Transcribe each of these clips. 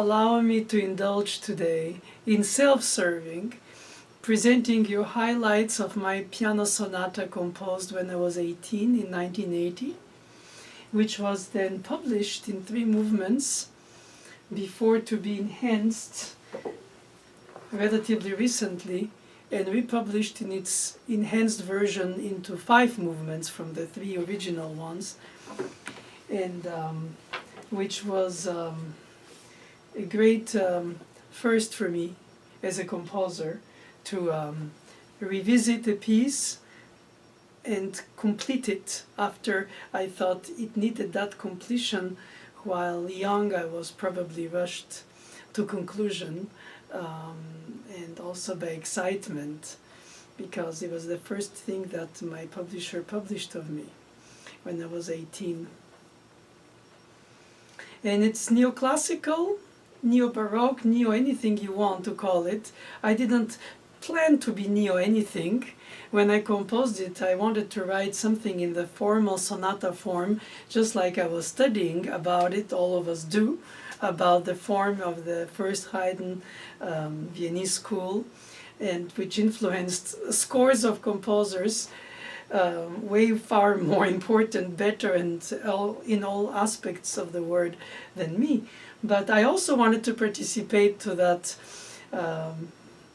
allow me to indulge today in self-serving, presenting you highlights of my piano sonata composed when I was 18 in 1980, which was then published in 3 movements before to be enhanced relatively recently and republished in its enhanced version into 5 movements from the 3 original ones, and which was a great first for me as a composer to revisit a piece and complete it after I thought it needed that completion. While young, I was probably rushed to conclusion, and also by excitement, because it was the first thing that my publisher published of me when I was 18. And it's neoclassical, neo-baroque, neo-anything you want to call it. I didn't plan to be neo-anything. When I composed it, I wanted to write something in the formal sonata form, just like I was studying about it, all of us do, about the form of the first Haydn Viennese school, and which influenced scores of composers, way far more important, better, and in all aspects of the word than me. But I also wanted to participate to that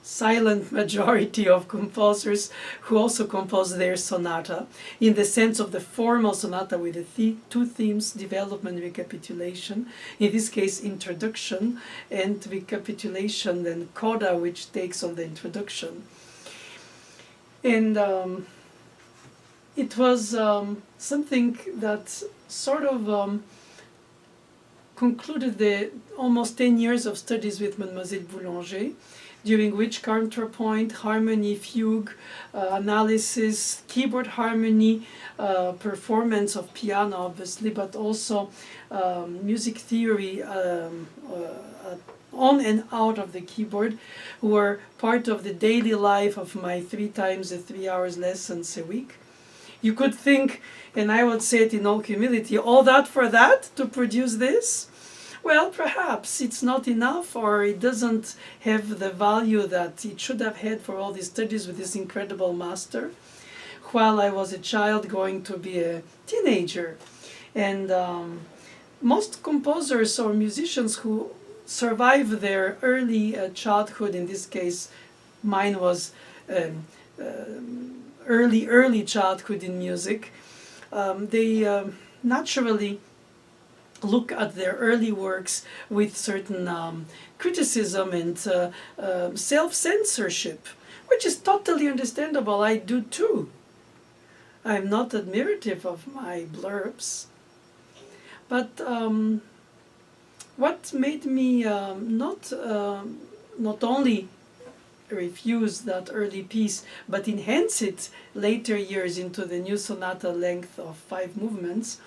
silent majority of composers who also compose their sonata in the sense of the formal sonata with the 2 themes, development, recapitulation, in this case introduction, and recapitulation, then coda, which takes on the introduction. And it was something that sort of concluded the almost 10 years of studies with Mademoiselle Boulanger, during which counterpoint, harmony, fugue, analysis, keyboard harmony, performance of piano obviously, but also music theory on and out of the keyboard were part of the daily life of my 3 times 3 hours lessons a week. You could think, and I would say it in all humility, all that for that, to produce this? Well, perhaps it's not enough, or it doesn't have the value that it should have had for all these studies with this incredible master, while I was a child going to be a teenager. And most composers or musicians who survive their early childhood, in this case mine was early childhood in music, they naturally look at their early works with certain criticism and self-censorship, which is totally understandable. I do too. I'm not admirative of my blurbs. But what made me not only refuse that early piece, but enhance it later years into the new sonata length of 5 movements,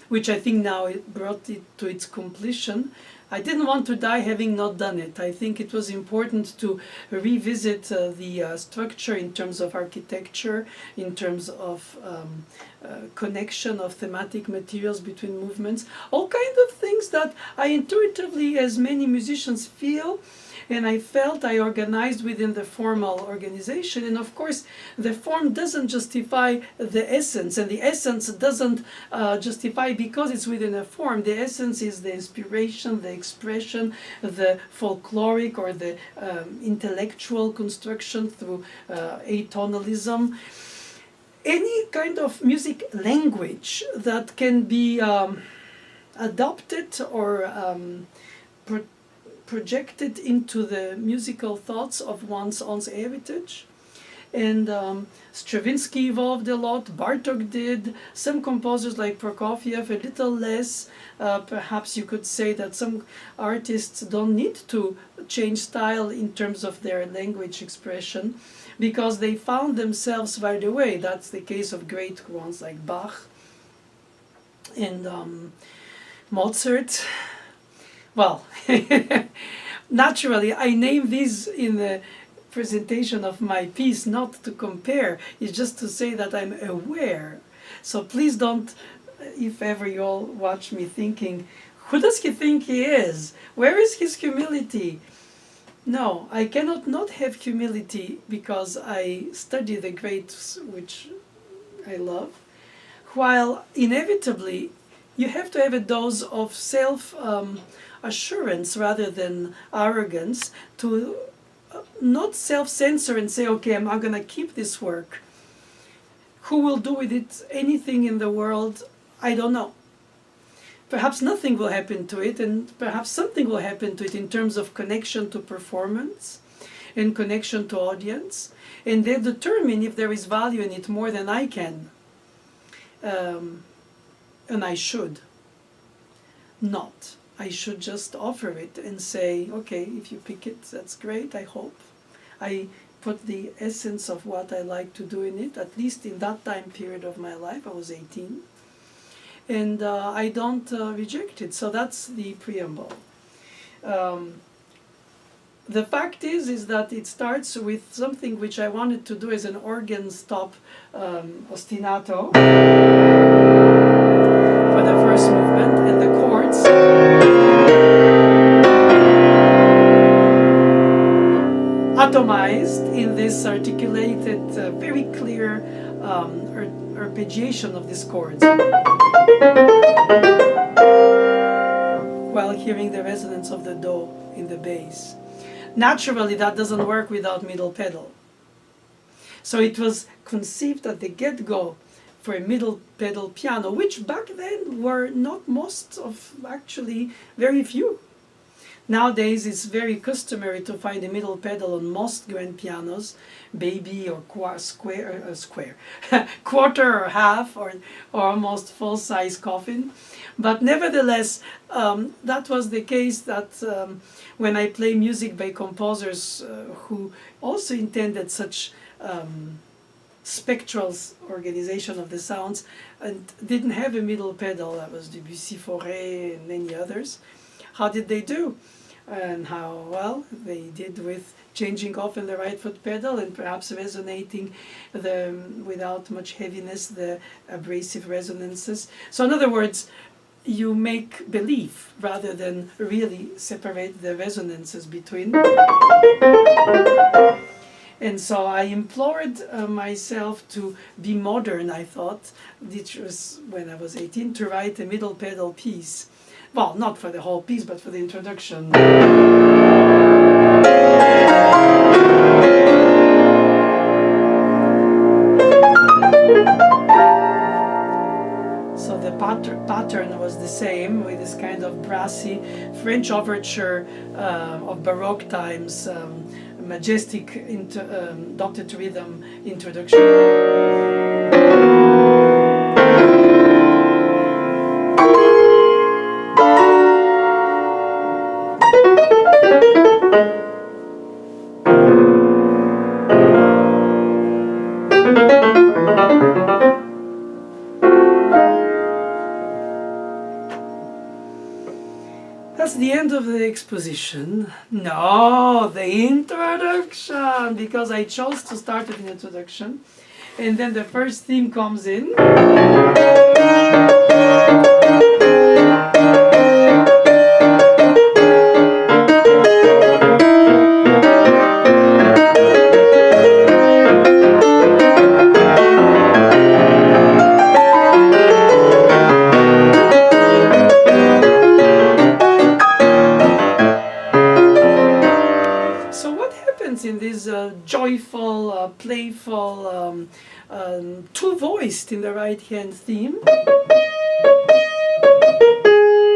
which I think now it brought it to its completion. I didn't want to die having not done it. I think it was important to revisit the structure in terms of architecture, in terms of connection of thematic materials between movements, all kinds of things that I intuitively, as many musicians, feel. And I felt I organized within the formal organization. And of course, the form doesn't justify the essence, and the essence doesn't justify because it's within a form. The essence is the inspiration, the expression, the folkloric or the intellectual construction through atonalism. Any kind of music language that can be adopted or projected into the musical thoughts of one's own heritage. And Stravinsky evolved a lot, Bartók did, some composers like Prokofiev a little less. Perhaps you could say that some artists don't need to change style in terms of their language expression, because they found themselves right away. That's the case of great ones like Bach and Mozart. Well, naturally, I name these in the presentation of my piece not to compare, it's just to say that I'm aware. So please don't, if ever you all watch me thinking, Who does he think he is? Where is his humility? No, I cannot not have humility because I study the greats which I love, while inevitably you have to have a dose of self assurance rather than arrogance to not self-censor and say, okay, I'm going to keep this work. Who will do with it anything in the world? I don't know. Perhaps nothing will happen to it, and perhaps something will happen to it in terms of connection to performance and connection to audience, and they determine if there is value in it more than I can. And I should not. I should just offer it and say, okay, if you pick it, that's great, I hope. I put the essence of what I like to do in it, at least in that time period of my life. I was 18. And I don't reject it. So that's the preamble. The fact is that it starts with something which I wanted to do as an organ stop ostinato for the first movement, and the chords atomized in this articulated, very clear arpeggiation of these chords, while hearing the resonance of the do in the bass. Naturally, that doesn't work without middle pedal. So it was conceived at the get-go for a middle pedal piano, which back then were not most of, actually very few. Nowadays it's very customary to find a middle pedal on most grand pianos, baby or quarter or half or almost full-size coffin. But nevertheless, that was the case that when I play music by composers who also intended such spectral organization of the sounds and didn't have a middle pedal, that was Debussy, Fauré and many others, how did they do? And how well they did with changing often the right foot pedal and perhaps resonating without much heaviness the abrasive resonances. So in other words, you make believe rather than really separate the resonances between. And so I implored myself to be modern, I thought, which was when I was 18, to write a middle pedal piece. Well, not for the whole piece, but for the introduction. So the pattern was the same, with this kind of brassy French overture of Baroque times, majestic dotted rhythm introduction. That's the end of the exposition. No, the introduction, because I chose to start with an introduction. And then the first theme comes in. In this joyful, playful, two-voiced in the right-hand theme,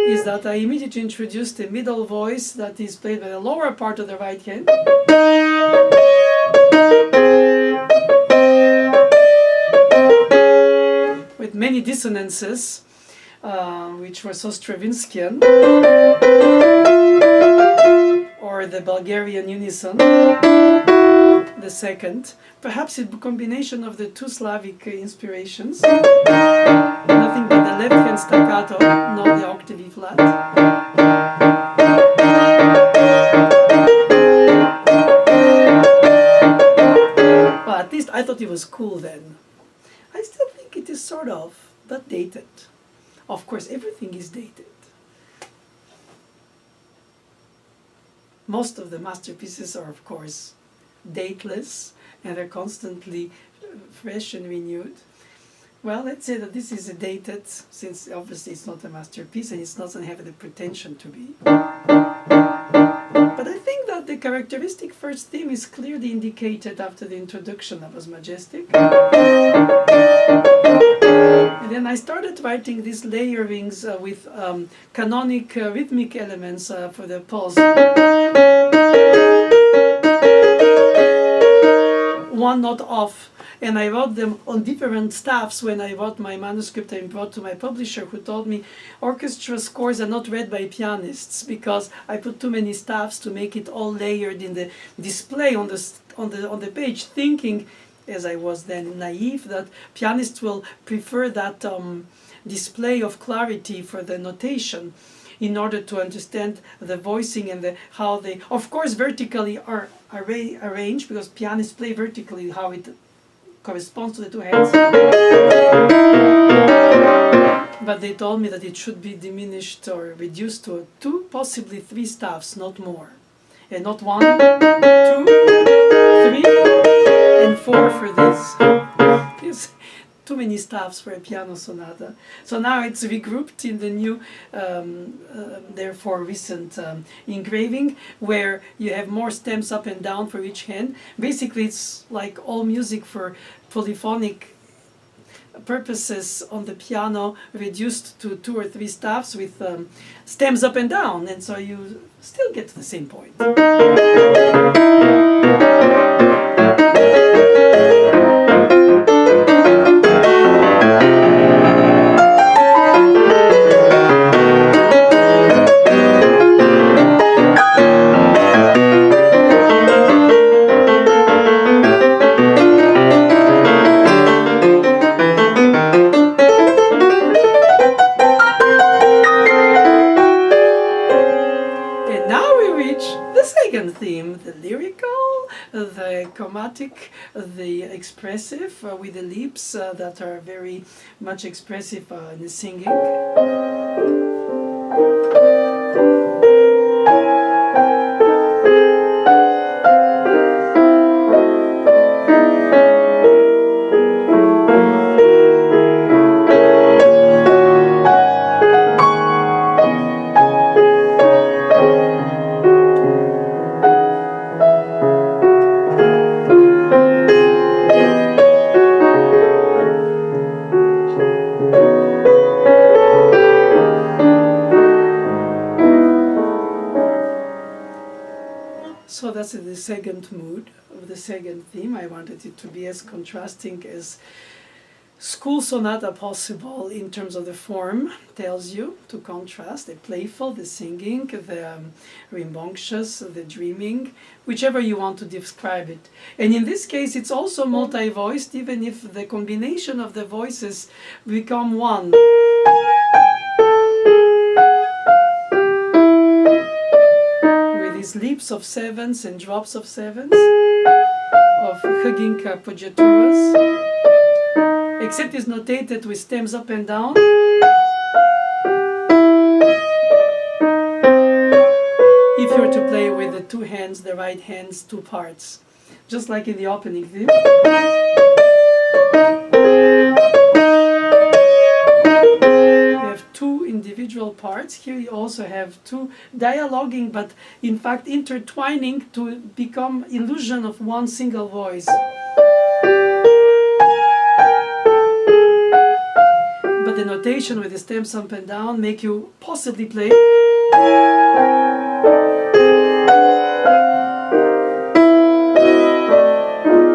is that I immediately introduced a middle voice that is played by the lower part of the right hand, with many dissonances, which were so Stravinskian, or the Bulgarian unison, the second, perhaps a combination of the two Slavic inspirations, nothing but the left hand staccato, not the octave E flat. Well, at least I thought it was cool then. I still think it is sort of, but dated. Of course, everything is dated. most of the masterpieces are, of course, dateless, and they're constantly fresh and renewed. Well, let's say that this is a dated, since obviously it's not a masterpiece and it doesn't have the pretension to be. But I think that the characteristic first theme is clearly indicated after the introduction that was majestic. And then I started writing these layerings with canonic rhythmic elements for the pulse. One note off. And I wrote them on different staffs. When I wrote my manuscript, I brought to my publisher, who told me orchestra scores are not read by pianists because I put too many staffs to make it all layered in the display on the page, thinking, as I was then naive, that pianists will prefer that display of clarity for the notation in order to understand the voicing and how they, of course, vertically are arranged, because pianists play vertically, how it corresponds to the two hands. But they told me that it should be diminished or reduced to 2, possibly 3 staffs, not more. And not 1, 2, 3, and 4 for this. It's too many staffs for a piano sonata. So now it's regrouped in the new, therefore recent engraving, where you have more stems up and down for each hand. Basically, it's like all music for polyphonic purposes on the piano, reduced to 2 or 3 staffs with stems up and down, and so you still get to the same point. Theme, the lyrical, the chromatic, the expressive, with the leaps that are very much expressive in the singing. So that's the second mood of the second theme. I wanted it to be as contrasting as school sonata possible in terms of the form, tells you to contrast the playful, the singing, the rambunctious, the dreaming, whichever you want to describe it. And in this case, it's also multi-voiced, even if the combination of the voices become one. These leaps of sevenths and drops of sevenths, of hugging appoggiaturas, except it's notated with stems up and down. If you were to play with the 2 hands, the right hand's 2 parts, just like in the opening theme. Individual parts. Here you also have 2 dialoguing, but in fact intertwining to become illusion of one single voice. But the notation with the stems up and down make you possibly play.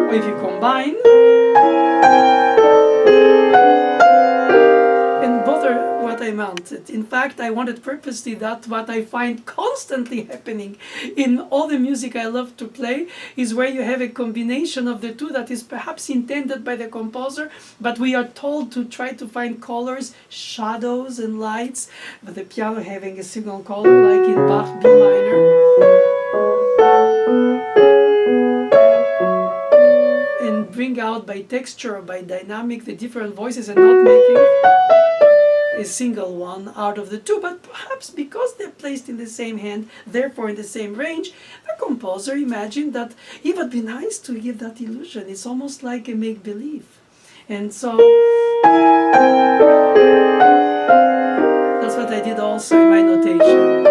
Or if you combine. I mounted. In fact, I wanted purposely that what I find constantly happening in all the music I love to play is where you have a combination of the 2 that is perhaps intended by the composer, but we are told to try to find colors, shadows and lights, but the piano having a single color like in Bach B minor. And bring out by texture or by dynamic the different voices and not making a single one out of the two, but perhaps because they're placed in the same hand, therefore in the same range, the composer imagined that it would be nice to give that illusion. It's almost like a make-believe. And so that's what I did also in my notation.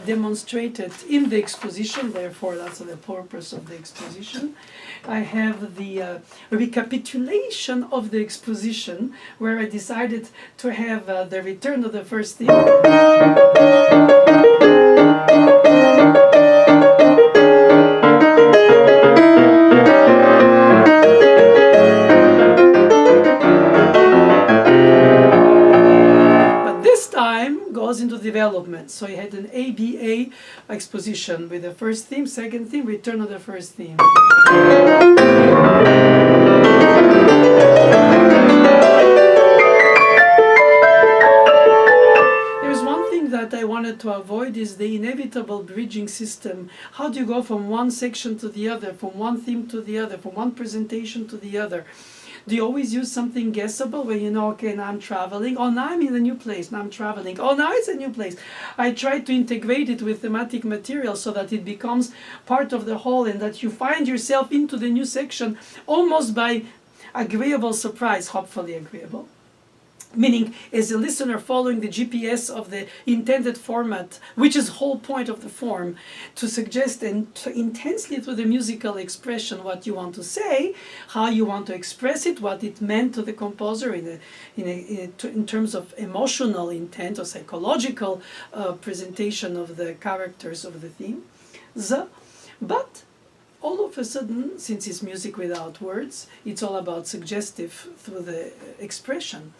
Demonstrated in the exposition, therefore that's the purpose of the exposition. I have the recapitulation of the exposition, where I decided to have the return of the first theme. Goes into development. So I had an ABA exposition with the first theme, second theme, return of the first theme. There's one thing that I wanted to avoid is the inevitable bridging system. How do you go from one section to the other, from one theme to the other, from one presentation to the other? Do you always use something guessable where you know, okay, now I'm traveling, oh, now I'm in a new place, now I'm traveling, oh, now it's a new place. I try to integrate it with thematic material so that it becomes part of the whole and that you find yourself into the new section almost by agreeable surprise, hopefully agreeable. Meaning, as a listener following the GPS of the intended format, which is the whole point of the form, to suggest and to intensely through the musical expression what you want to say, how you want to express it, what it meant to the composer in terms of emotional intent or psychological presentation of the characters of the theme. But all of a sudden, since it's music without words, it's all about suggestive through the expression.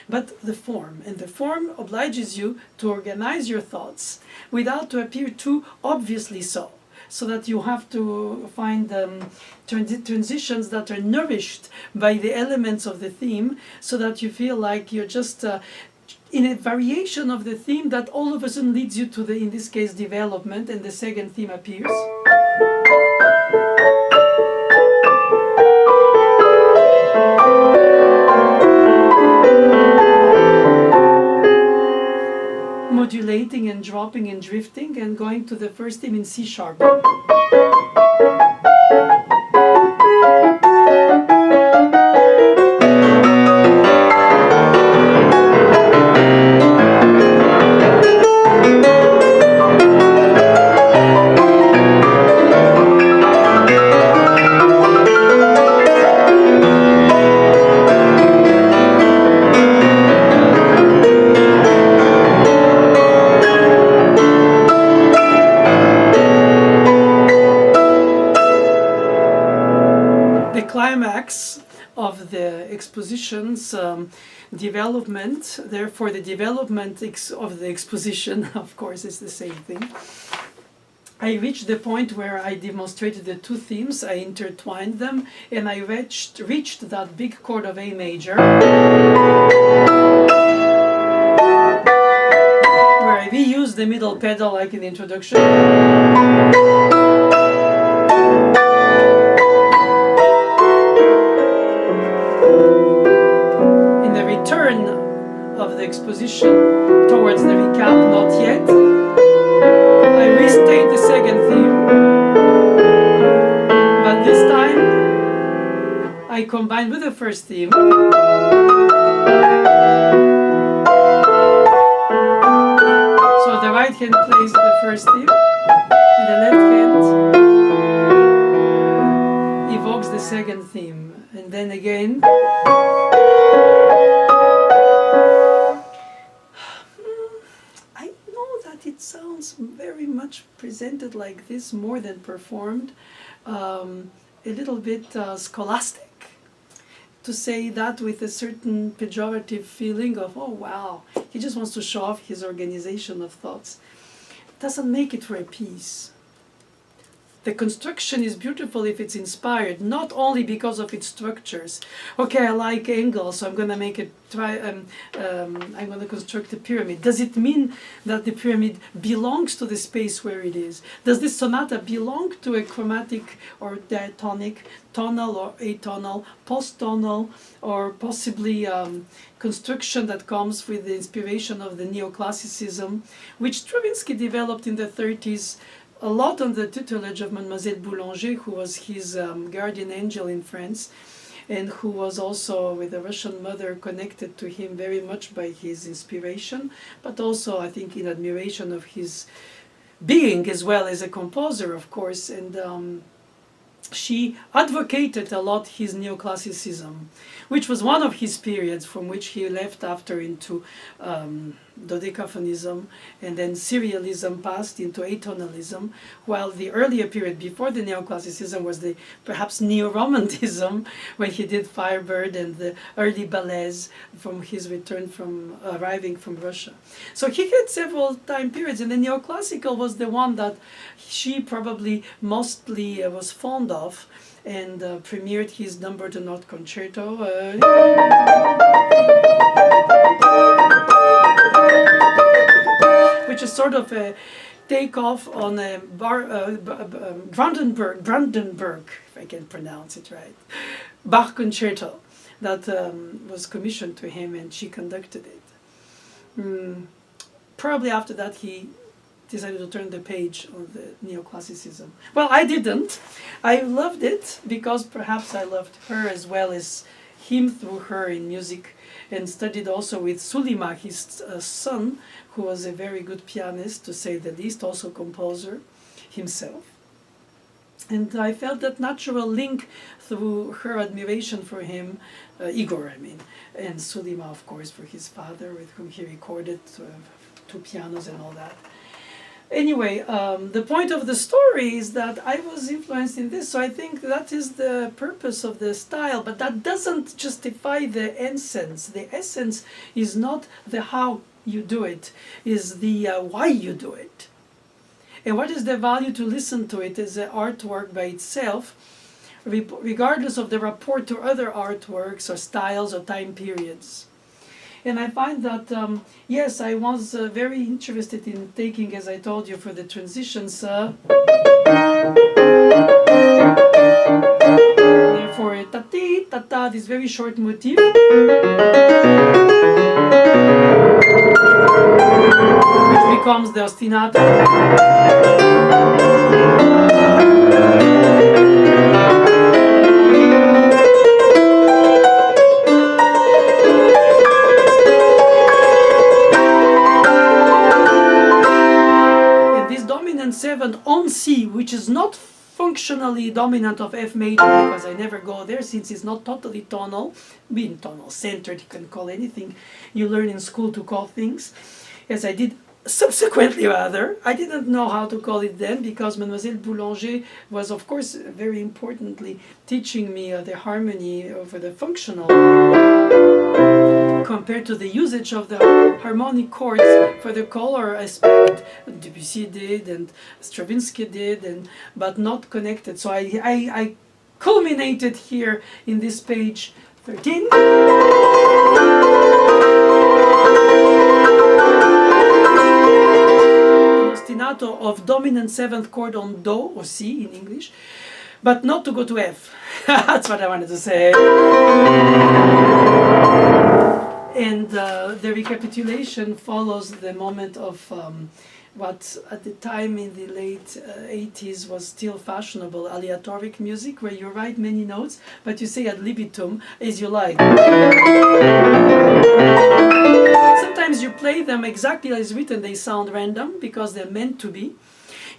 But the form, and the form obliges you to organize your thoughts without to appear too obviously so that you have to find transitions that are nourished by the elements of the theme, so that you feel like you're just in a variation of the theme that all of a sudden leads you to the, in this case, development, and the second theme appears. Modulating and dropping and drifting and going to the first theme in C sharp. Climax of the exposition's development, therefore the development of the exposition, of course, is the same thing. I reached the point where I demonstrated the two themes, I intertwined them, and I reached that big chord of A major, where I reused the middle pedal like in the introduction. Turn of the exposition towards the recap, not yet. I restate the second theme, but this time I combine with the first theme. So the right hand plays the first theme, and the left hand evokes the second theme, and then again. It sounds very much presented like this, more than performed, a little bit scholastic, to say that with a certain pejorative feeling of, oh wow, he just wants to show off his organization of thoughts. It doesn't make it for a piece. The construction is beautiful if it's inspired, not only because of its structures. Okay, I like angles, so I'm going to make it I'm going to construct a pyramid. Does it mean that the pyramid belongs to the space where it is? Does this sonata belong to a chromatic or diatonic, tonal or atonal, post-tonal, or possibly construction that comes with the inspiration of the neoclassicism, which Stravinsky developed in the 30s, a lot on the tutelage of Mademoiselle Boulanger, who was his guardian angel in France, and who was also, with a Russian mother, connected to him very much by his inspiration, but also, I think, in admiration of his being as well as a composer, of course. And she advocated a lot his neoclassicism, which was one of his periods from which he left after into dodecaphonism, and then serialism passed into atonalism, while the earlier period before the neoclassicism was the perhaps neo-romantism, when he did Firebird and the early ballets from his return from arriving from Russia. So he had several time periods, and the neoclassical was the one that she probably mostly was fond of, and premiered his number to Note concerto, which is sort of a takeoff on a Brandenburg, if I can pronounce it right, Bach concerto that was commissioned to him, and she conducted it. Probably after that he decided to turn the page on the neoclassicism. Well, I didn't. I loved it because perhaps I loved her as well as him through her in music, and studied also with Sulima, his son, who was a very good pianist, to say the least, also composer himself. And I felt that natural link through her admiration for him, Igor, I mean, and Sulima, of course, for his father, with whom he recorded two pianos and all that. Anyway, the point of the story is that I was influenced in this, so I think that is the purpose of the style, but that doesn't justify the essence. The essence is not the how you do it, is the why you do it. And what is the value to listen to it as an artwork by itself, regardless of the rapport to other artworks or styles or time periods. And I find that, yes, I was very interested in taking, as I told you, for the transitions, therefore, ta-ti, ta-ta, this very short motif, which becomes the ostinato. Seventh on C, which is not functionally dominant of F major, because I never go there, since it's not totally tonal, being tonal centered, you can call anything you learn in school to call things, as I did subsequently rather. I didn't know how to call it then, because Mademoiselle Boulanger was, of course, very importantly teaching me the harmony over the functional, compared to the usage of the harmonic chords for the color aspect. Debussy did and Stravinsky did, but not connected. So I culminated here in this page 13. An ostinato of dominant seventh chord on Do, or C in English, but not to go to F. That's what I wanted to say. And the recapitulation follows the moment of what at the time in the late 80s was still fashionable, aleatoric music, where you write many notes, but you say ad libitum as you like. Sometimes you play them exactly as written, they sound random because they're meant to be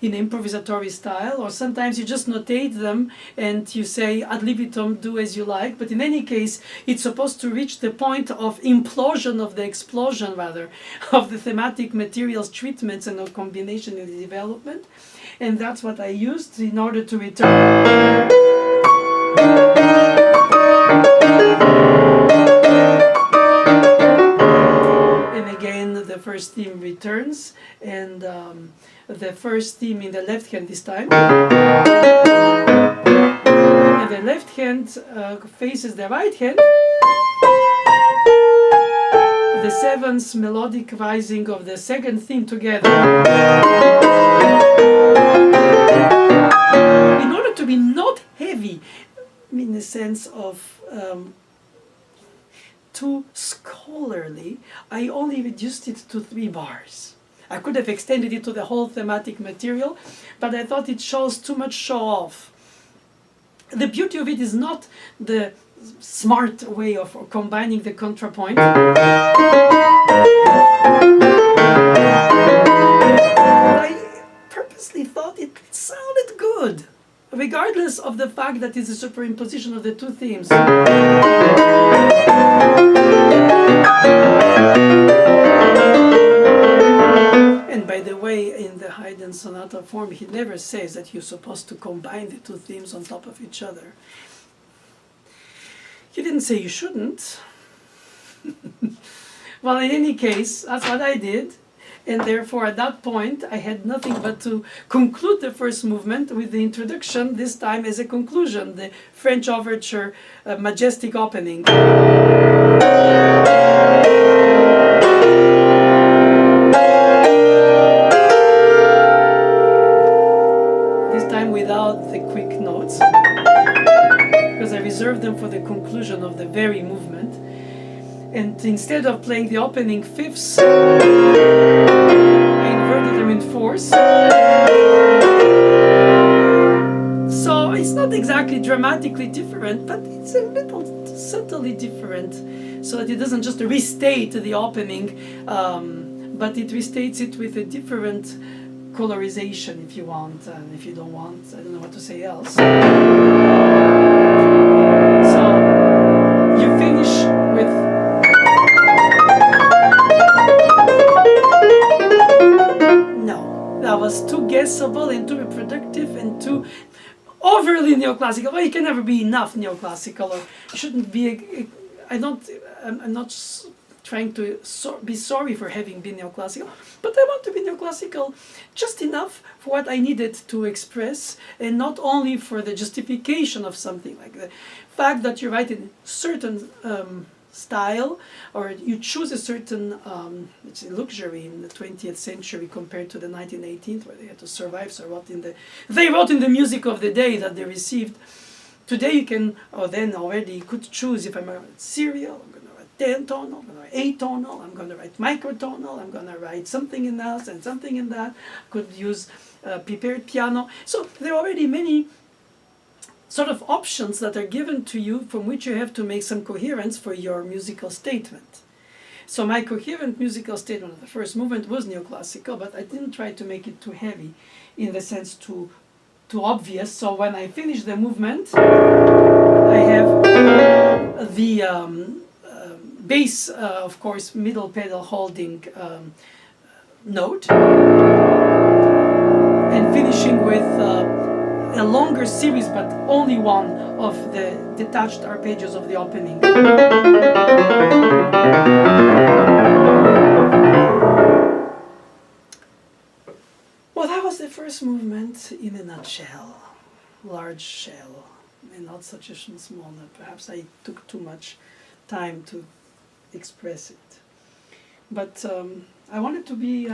in improvisatory style, or sometimes you just notate them and you say ad libitum, do as you like, but in any case it's supposed to reach the point of implosion, of the explosion rather, of the thematic materials treatments and of combination in the development, and that's what I used in order to return. And again the first theme returns, and the first theme in the left hand this time. And the left hand faces the right hand. The seventh melodic rising of the second theme together. In order to be not heavy, in the sense of too scholarly, I only reduced it to 3 bars. I could have extended it to the whole thematic material, but I thought it shows too much show-off. The beauty of it is not the smart way of combining the contrapoint. I purposely thought it sounded good, regardless of the fact that it's a superimposition of the 2 themes. And by the way, in the Haydn sonata form, he never says that you're supposed to combine the 2 themes on top of each other. He didn't say you shouldn't. Well, in any case, that's what I did. And therefore, at that point, I had nothing but to conclude the first movement with the introduction, this time as a conclusion, the French overture, majestic opening. This time without the quick notes, because I reserved them for the conclusion of the very movement. And instead of playing the opening fifths, I inverted them in fourths. So it's not exactly dramatically different, but it's a little subtly different, so that it doesn't just restate the opening, but it restates it with a different colorization, if you want, and if you don't want, I don't know what to say else. So you finish with that was too guessable and too reproductive and too overly neoclassical. Well, it can never be enough neoclassical, or shouldn't be. I'm not trying to be sorry for having been neoclassical, but I want to be neoclassical just enough for what I needed to express, and not only for the justification of something, like the fact that you write in certain style, or you choose a certain it's a luxury in the 20th century compared to the 1918th, where they had to survive. So they wrote in the music of the day that they received. Today you can, or then already you could choose, if I'm going to write serial, I'm going to write 10-tonal, I'm going to write 8-tonal, I'm going to write microtonal, I'm going to write something in that and something in that. Could use prepared piano. So there are already many sort of options that are given to you, from which you have to make some coherence for your musical statement. So my coherent musical statement of the first movement was neoclassical, but I didn't try to make it too heavy, in the sense too obvious. So when I finish the movement, I have the bass, of course, middle pedal holding note, and finishing with a longer series, but only one, of the detached arpeggios of the opening. Well, that was the first movement in a nutshell, large shell, and not such a small nut. Perhaps I took too much time to express it. But I wanted to be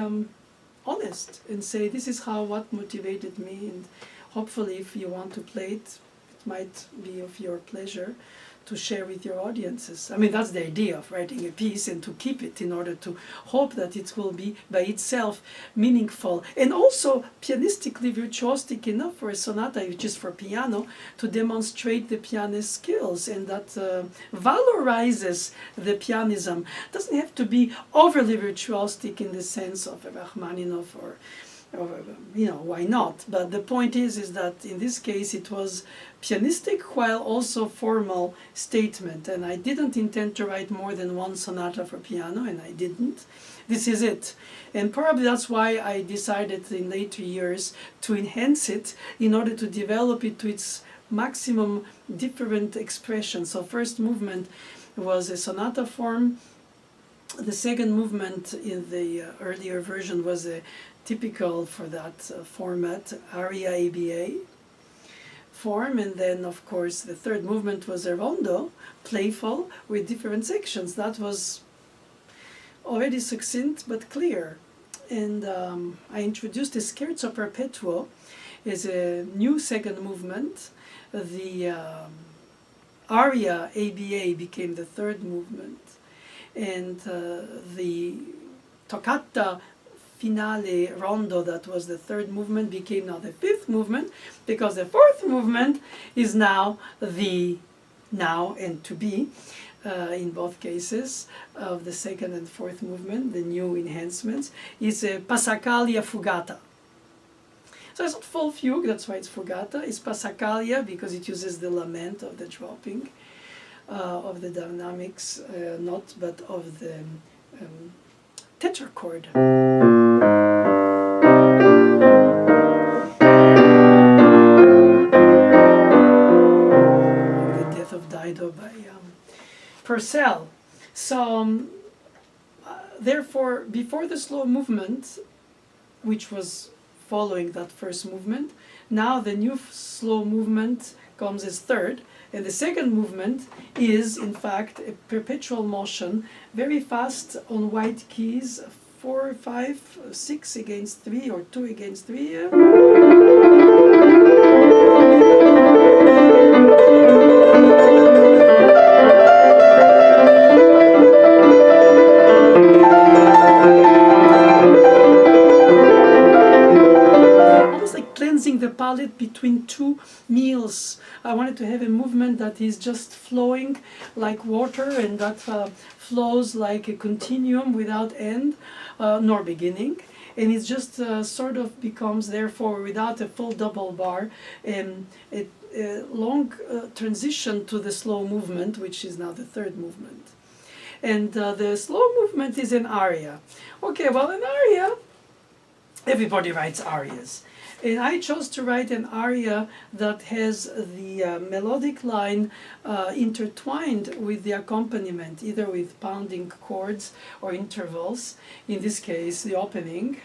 honest and say this is what motivated me, and hopefully if you want to play it, it might be of your pleasure to share with your audiences. I mean, that's the idea of writing a piece, and to keep it in order to hope that it will be by itself meaningful, and also pianistically virtuosic enough for a sonata, which is for piano, to demonstrate the pianist's skills, and that valorizes the pianism. It doesn't have to be overly virtuosic in the sense of Rachmaninoff, or why not? But the point is that in this case it was pianistic while also formal statement, and I didn't intend to write more than one sonata for piano, and I didn't. This is it. And probably that's why I decided in later years to enhance it in order to develop it to its maximum different expression. So first movement was a sonata form. The second movement in the earlier version was a typical for that format, aria ABA form. And then of course the third movement was a rondo, playful, with different sections. That was already succinct but clear. And I introduced the Scherzo Perpetuo as a new second movement. The aria ABA became the third movement, and the toccata finale rondo, that was the third movement, became now the fifth movement, because the fourth movement is now the now and to be, in both cases of the second and fourth movement, the new enhancements, is a Passacaglia Fugata. So it's not full fugue, that's why it's Fugata. It's Passacaglia because it uses the lament of the dropping of the dynamics, not but of the tetrachord. The Death of Dido by Purcell. So therefore, before the slow movement, which was following that first movement, now the new slow movement comes as third, and the second movement is in fact a perpetual motion, very fast on white keys, 4, 5, 6 against 3 or 2 against 3. The palette between two meals. I wanted to have a movement that is just flowing like water, and that flows like a continuum without end nor beginning, and it just sort of becomes, therefore, without a full double bar, a long transition to the slow movement, which is now the third movement. And the slow movement is an aria. Okay, well, an aria, everybody writes arias. And I chose to write an aria that has the melodic line intertwined with the accompaniment, either with pounding chords or intervals. In this case, the opening.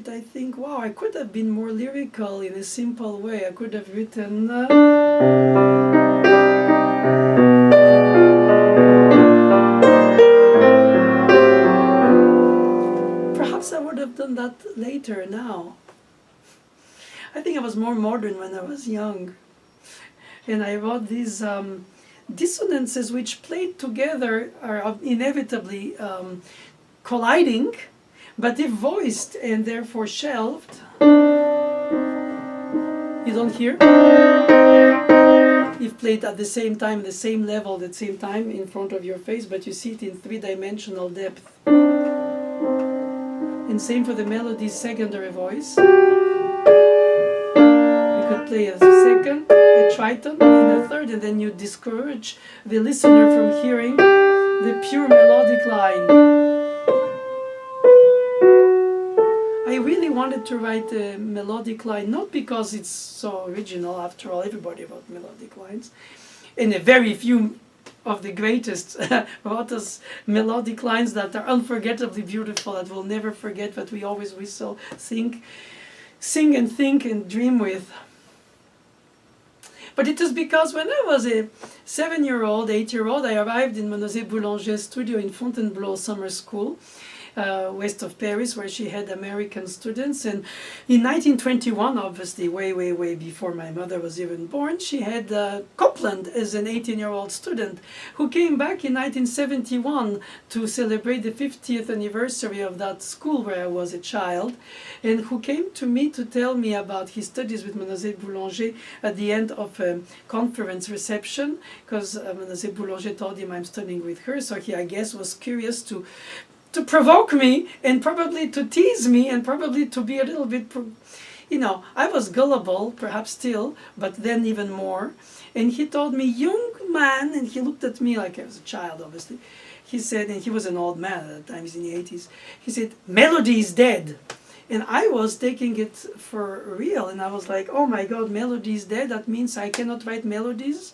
I think, wow, I could have been more lyrical in a simple way. I could have written perhaps I would have done that later now. I think I was more modern when I was young. And I wrote these dissonances which played together are inevitably colliding, but if voiced and therefore shelved, you don't hear. If played at the same time, the same level, at the same time in front of your face, but you see it in three-dimensional depth. And same for the melody's secondary voice. You could play a second, a triton, and a third, and then you discourage the listener from hearing the pure melodic line. I really wanted to write a melodic line, not because it's so original, after all, everybody wrote melodic lines, and a very few of the greatest wrote us melodic lines that are unforgettably beautiful, that we'll never forget, but we always whistle, sing and think and dream with. But it was because when I was a 7-year-old, 8-year-old, I arrived in Mademoiselle Boulanger's studio in Fontainebleau Summer School, west of Paris, where she had American students. And in 1921, obviously way, way, way before my mother was even born, she had Copland as an 18-year-old student who came back in 1971 to celebrate the 50th anniversary of that school where I was a child, and who came to me to tell me about his studies with Mademoiselle Boulanger at the end of a conference reception, because Mademoiselle Boulanger told him I'm studying with her, so he, I guess, was curious to provoke me, and probably to tease me, and probably to be a little bit you know, I was gullible, perhaps still, but then even more. And he told me, young man, and he looked at me like I was a child, obviously. He said, and he was an old man at the time, he's in the 80s, he said, melody is dead. And I was taking it for real, and I was like, oh my God, melody is dead, that means I cannot write melodies,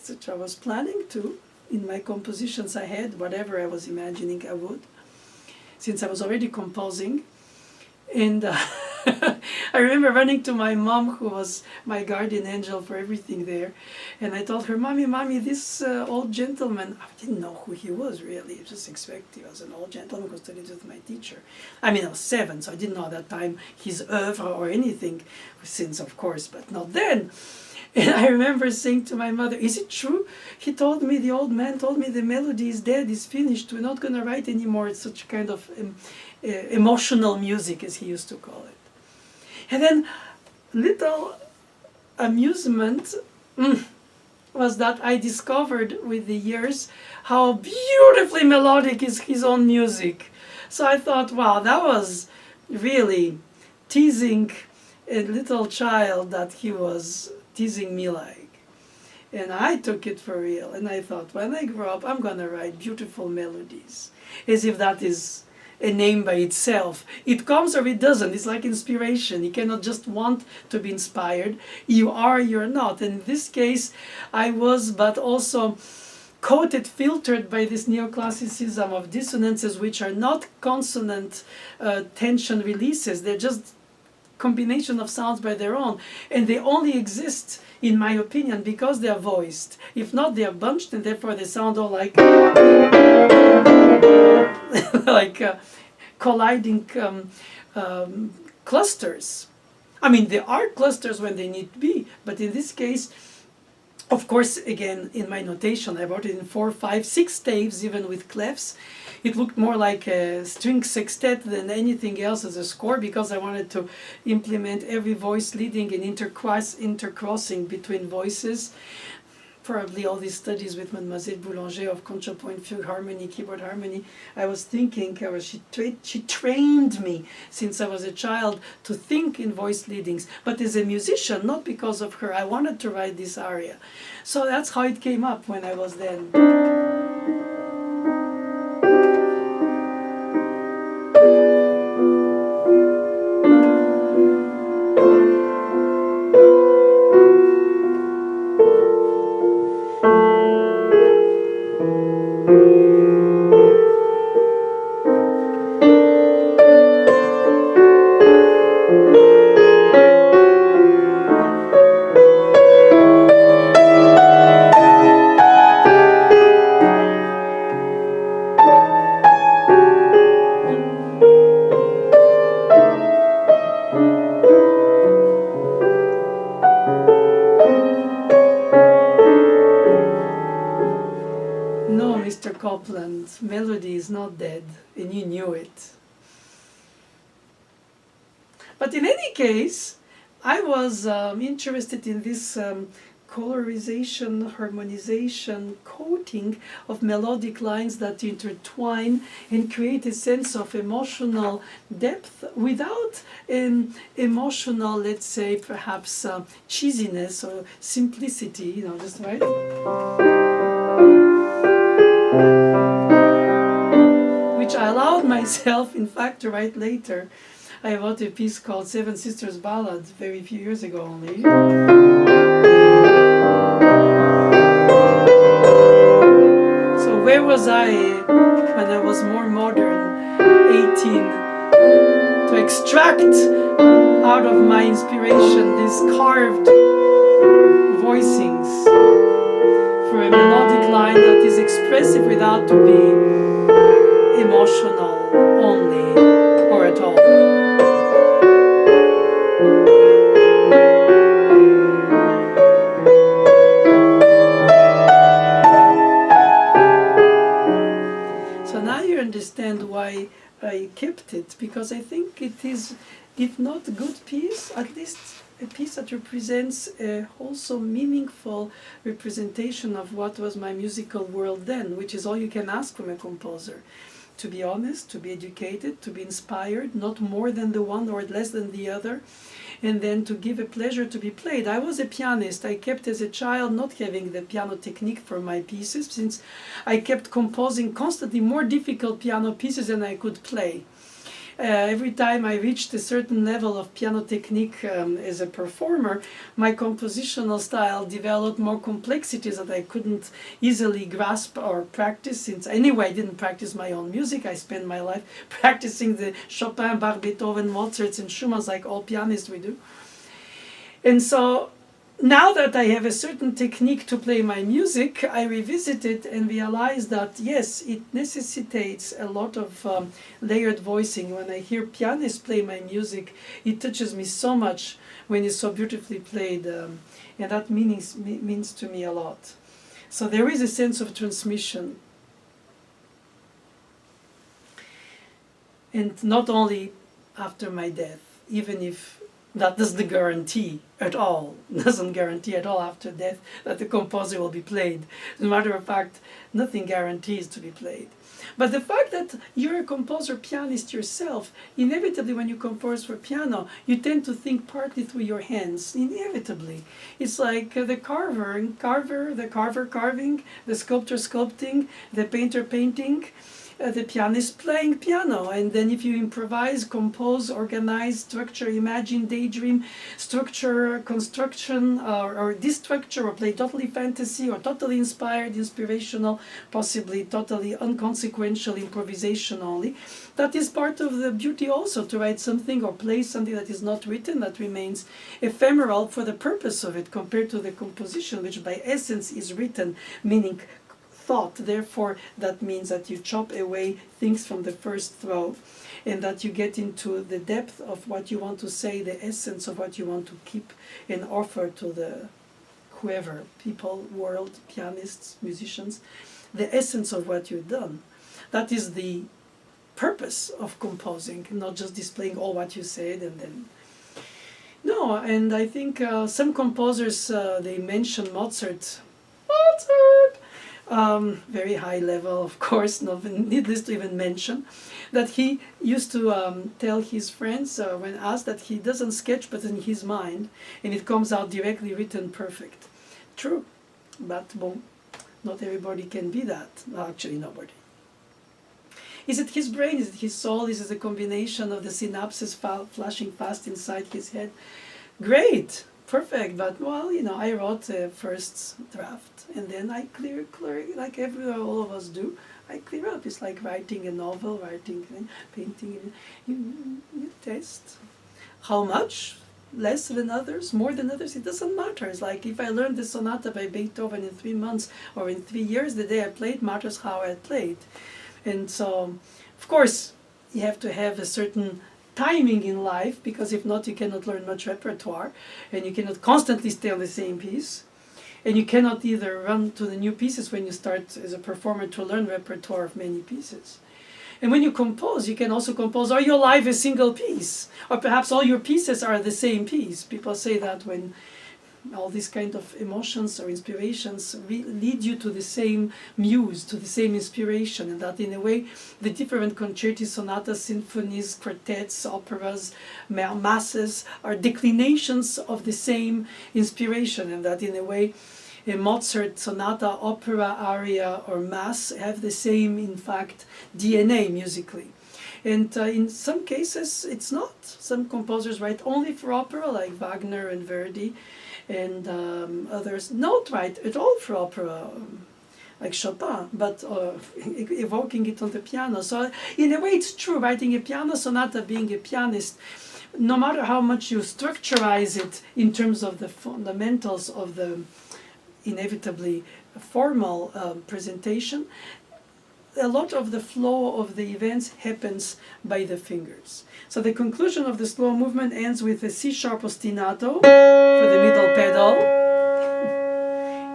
which I was planning to. In my compositions I had, whatever I was imagining I would, since I was already composing. And I remember running to my mom, who was my guardian angel for everything there, and I told her, Mommy, this old gentleman, I didn't know who he was really, I just expected he was an old gentleman who studied with my teacher. I mean, I was 7, so I didn't know at that time his oeuvre or anything, since of course, but not then. And I remember saying to my mother, is it true? He told me, the old man told me the melody is dead, is finished, we're not going to write anymore. It's such kind of emotional music, as he used to call it. And then little amusement was that I discovered with the years how beautifully melodic is his own music. So I thought, wow, that was really teasing a little child that he was teasing me like. And I took it for real, and I thought, when I grow up, I'm gonna write beautiful melodies, as if that is a name by itself. It comes or it doesn't. It's like inspiration. You cannot just want to be inspired. You are, you're not. And in this case, I was, but also coated, filtered by this neoclassicism of dissonances, which are not consonant tension releases. They're just combination of sounds by their own, and they only exist, in my opinion, because they are voiced. If not, they are bunched, and therefore they sound all like like colliding clusters. I mean, they are clusters when they need to be, but in this case, of course, again, in my notation, I wrote it in 4, 5, 6 staves, even with clefs. It looked more like a string sextet than anything else as a score, because I wanted to implement every voice leading and intercrossing between voices. Probably all these studies with Mademoiselle Boulanger of contrapoint, fugue harmony, keyboard harmony, I was thinking, she trained me since I was a child to think in voice leadings. But as a musician, not because of her, I wanted to write this aria. So that's how it came up when I was then. Melody is not dead, and you knew it. But in any case, I was interested in this colorization, harmonization, coating of melodic lines that intertwine and create a sense of emotional depth without emotional, let's say, perhaps cheesiness or simplicity, you know, just right. Which I allowed myself, in fact, to write later. I wrote a piece called Seven Sisters Ballad very few years ago only. So where was I when I was more modern, 18, to extract out of my inspiration these carved voicings for a melodic line that is expressive without to be emotional only or at all. So now you understand why I kept it, because I think it is, if not a good piece, at least a piece that represents a also meaningful representation of what was my musical world then, which is all you can ask from a composer. To be honest, to be educated, to be inspired, not more than the one or less than the other, and then to give a pleasure to be played. I was a pianist. I kept as a child not having the piano technique for my pieces, since I kept composing constantly more difficult piano pieces than I could play. Every time I reached a certain level of piano technique as a performer, my compositional style developed more complexities that I couldn't easily grasp or practice, since anyway I didn't practice my own music. I spent my life practicing the Chopin, Bach, Beethoven, Mozart, and Schumann's, like all pianists we do. And so now that I have a certain technique to play my music, I revisit it and realize that yes, it necessitates a lot of layered voicing. When I hear pianists play my music, it touches me so much when it's so beautifully played, and that means to me a lot. So there is a sense of transmission. And not only after my death, even if that doesn't guarantee at all, doesn't guarantee at all after death that the composer will be played. As a matter of fact, nothing guarantees to be played. But the fact that you're a composer pianist yourself, inevitably when you compose for piano, you tend to think partly through your hands, inevitably. It's like the carver carving, the sculptor sculpting, the painter painting, the pianist playing piano. And then if you improvise, compose, organize, structure, imagine, daydream, structure, construction, or destructure, or play totally fantasy, or totally inspired, inspirational, possibly totally unconsequential improvisation only, that is part of the beauty also, to write something or play something that is not written, that remains ephemeral for the purpose of it, compared to the composition, which by essence is written, meaning thought. Therefore, that means that you chop away things from the first throw, and that you get into the depth of what you want to say, the essence of what you want to keep and offer to the whoever, people, world, pianists, musicians, the essence of what you've done. That is the purpose of composing, not just displaying all what you said and then. No, and I think some composers, they mention Mozart. Very high level, of course, not needless to even mention, that he used to tell his friends when asked that he doesn't sketch but in his mind, and it comes out directly written perfect. True, but bon, not everybody can be that. Actually, nobody. Is it his brain? Is it his soul? Is it a combination of the synapses flashing fast inside his head? Great! Perfect, but well, you know, I wrote a first draft, and then I clear, like all of us do. I clear up. It's like writing a novel, writing, painting. You test. How much? Less than others? More than others? It doesn't matter. It's like if I learned the sonata by Beethoven in 3 months or in 3 years, the day I played matters how I played. And so, of course, you have to have a certain timing in life, because if not, you cannot learn much repertoire, and you cannot constantly stay on the same piece, and you cannot either run to the new pieces when you start as a performer to learn repertoire of many pieces. And when you compose, you can also compose all your life a single piece, or perhaps all your pieces are the same piece. People say that when all these kind of emotions or inspirations lead you to the same muse, to the same inspiration, and that in a way the different concerti, sonatas, symphonies, quartets, operas, masses are declinations of the same inspiration, and that in a way a Mozart sonata, opera, aria, or mass have the same, in fact, DNA musically. And in some cases it's not. Some composers write only for opera, like Wagner and Verdi, and others not write at all for opera, like Chopin, but evoking it on the piano. So in a way it's true, writing a piano sonata, being a pianist, no matter how much you structurize it in terms of the fundamentals of the inevitably formal presentation, a lot of the flow of the events happens by the fingers. So the conclusion of the slow movement ends with a C-sharp ostinato for the middle pedal,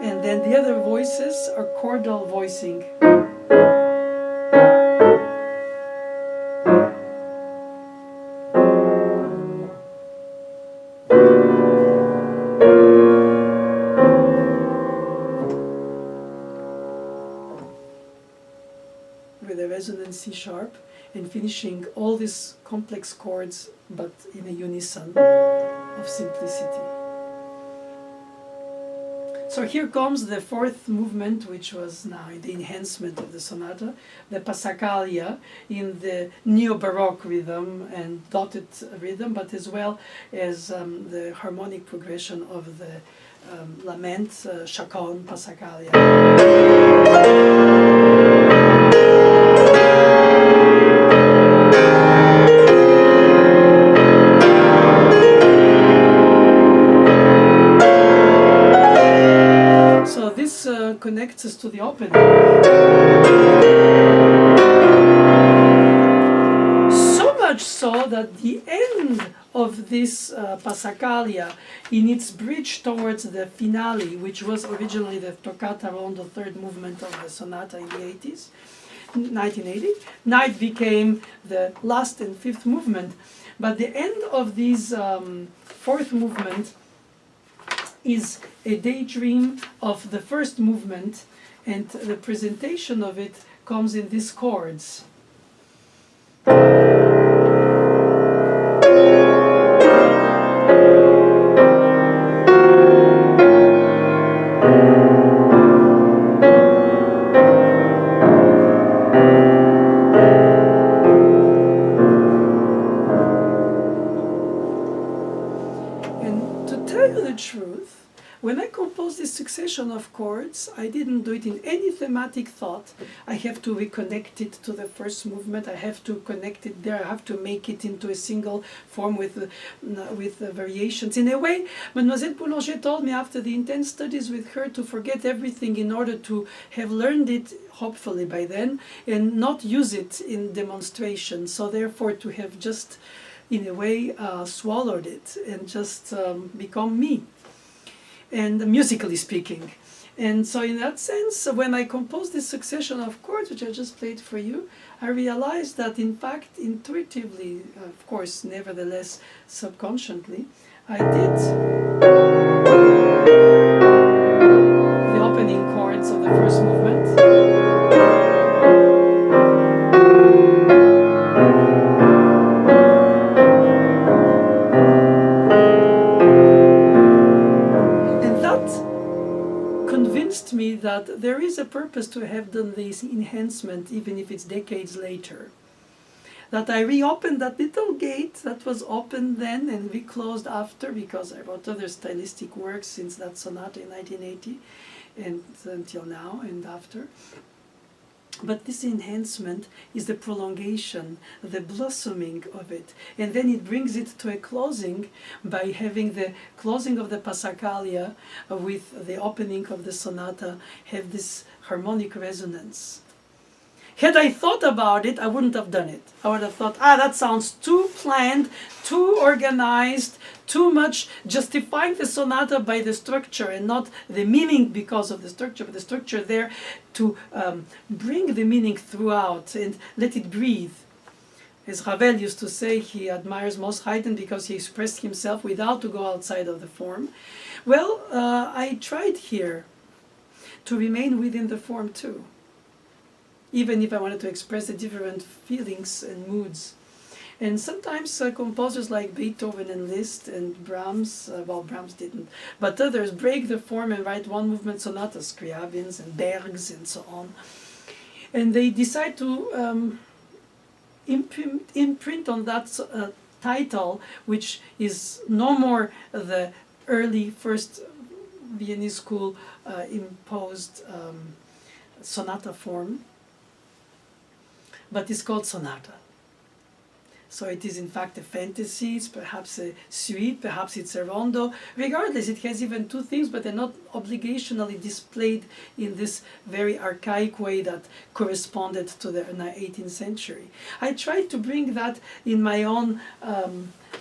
and then the other voices are chordal voicing. C sharp, and finishing all these complex chords, but in a unison of simplicity. So here comes the fourth movement, which was now the enhancement of the sonata, the Passacaglia in the neo-Baroque rhythm and dotted rhythm, but as well as the harmonic progression of the lament, chaconne, Passacaglia. Connects us to the opening. So much so that the end of this Passacaglia, in its bridge towards the finale, which was originally the toccata rondo, third movement of the sonata in the 80s, 1980, now it became the last and fifth movement. But the end of this fourth movement is a daydream of the first movement, and the presentation of it comes in these chords. And to tell you the truth, when I composed this succession of chords, I didn't do it in any thematic thought. I have to reconnect it to the first movement. I have to connect it there. I have to make it into a single form with variations. In a way, Mademoiselle Boulanger told me after the intense studies with her to forget everything in order to have learned it, hopefully by then, and not use it in demonstration. So therefore to have just, in a way, swallowed it and just become me. And musically speaking. And so in that sense, when I composed this succession of chords, which I just played for you, I realized that in fact, intuitively, of course, nevertheless, subconsciously, I did the opening chords of the first movement. Me that there is a purpose to have done this enhancement, even if it's decades later. That I reopened that little gate that was opened then and reclosed after, because I wrote other stylistic works since that sonata in 1980 and until now and after. But this enhancement is the prolongation, the blossoming of it. And then it brings it to a closing by having the closing of the Passacaglia with the opening of the sonata have this harmonic resonance. Had I thought about it, I wouldn't have done it. I would have thought, that sounds too planned, too organized, too much justifying the sonata by the structure and not the meaning because of the structure, but the structure there to bring the meaning throughout and let it breathe. As Ravel used to say, he admires most Haydn because he expressed himself without to go outside of the form. Well, I tried here to remain within the form too, even if I wanted to express the different feelings and moods. And sometimes composers like Beethoven and Liszt and Brahms, well, Brahms didn't, but others break the form and write one movement sonatas, Scriabins and Bergs and so on. And they decide to imprint on that title, which is no more the early first Viennese school imposed sonata form, but it's called sonata. So it is in fact a fantasy, it's perhaps a suite, perhaps it's a rondo. Regardless, it has even two things, but they're not obligationally displayed in this very archaic way that corresponded to the 18th century. I tried to bring that in my own